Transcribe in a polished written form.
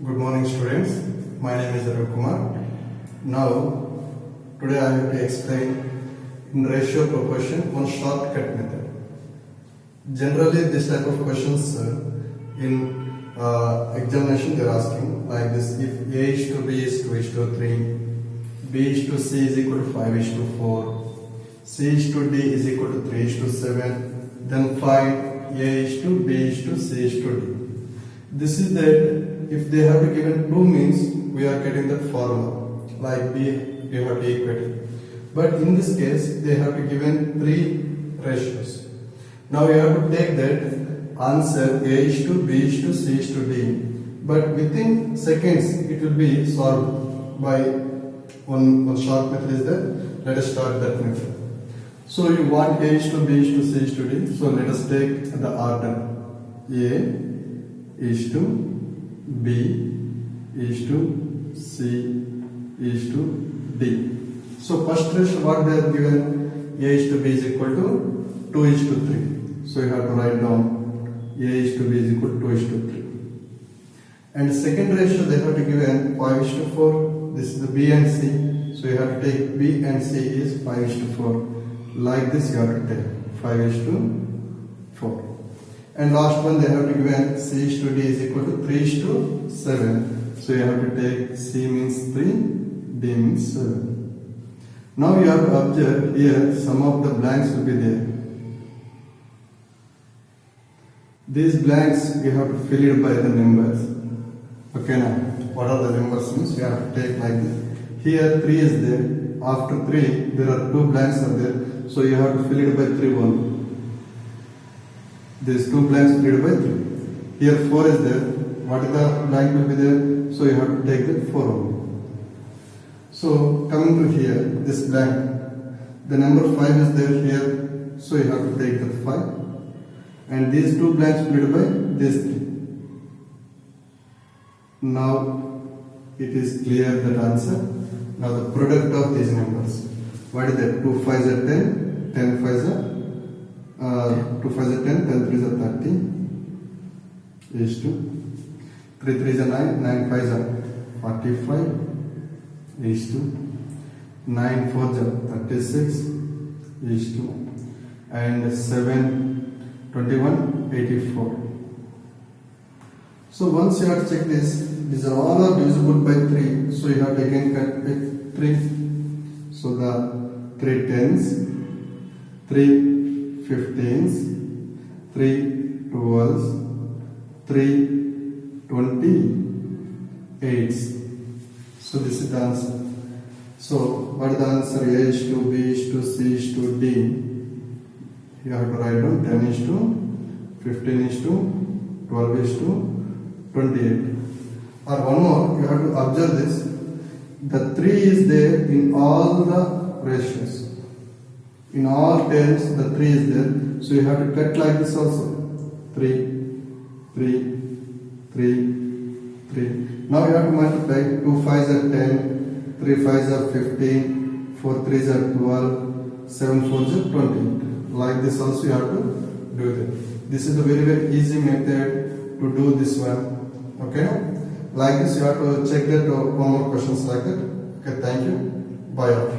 Good morning, students. My name is Ravi Kumar. Now, today I have to explain in ratio proportion one shortcut method. Generally, this type of questions in examination they are asking like this: if A is to B is 2:3, B is to C is equal to 5:4, C is to D is equal to 3:7, then find A is to B is to C is to D. This is that if they have to given 2 means we are getting that formula like B we have to equate it. But in this case they have to given 3 ratios. Now you have to take that answer A is to B is to C is to D, but within seconds it will be solved by one short method is that. Let us start that method. So you want A is to B is to C is to D. So let us take the order. A is to B is to C is to D. So first ratio what they have given, A is to B is equal to 2 is to 3. So you have to write down A is to B is equal to 2 is to 3. And second ratio they have to given 5 is to 4. This is the B and C. So you have to take B and C is 5 is to 4. Like this you have to take 5 is to 4. And last one they have to given C is to D is equal to 3 is to 7. So you have to take C means 3, D means 7. Now you have to observe here some of the blanks will be there. These blanks you have to fill it by the numbers. Okay, now what are the numbers means you have to take like this. Here 3 is there. After 3 there are 2 blanks are there. So you have to fill it by 3 only. These 2 blanks filled by 3. Here 4 is there. What is the blank will be there? So you have to take the 4 only. So coming to here, this blank, the number 5 is there here. So you have to take the 5. And these 2 blanks filled by these 3. Now it is clear that answer. Now the product of these numbers. What is that? 2 5s are 10, 10 5s are 2 5s are 10, 10 3s are 30 is to 3 3s are 9, 9 5s are 45 is to 9 4s are 36 is to and 7 21 84. So once you have to check this, these are all are divisible by 3. So you have to again cut with 3. So the 3 10s, 3 15s, 3 12s, 3 28s. So this is the answer. So what is the answer? A is to B is to C is to D. You have to write down 10 is to 15 is to 12 is to 28. Or one more, you have to observe this. The 3 is there in all the ratios. In all terms, the 3 is there. So you have to cut like this also. 3, 3, 3, 3. Now you have to multiply. 2 5s are 10, 3 5s are 15, 4 3s are 12, 7 4s are 20. Like this also you have to do that. This is a very easy method to do this one. Okay? Like this you have to check that one more questions like that. Okay, thank you. Bye all.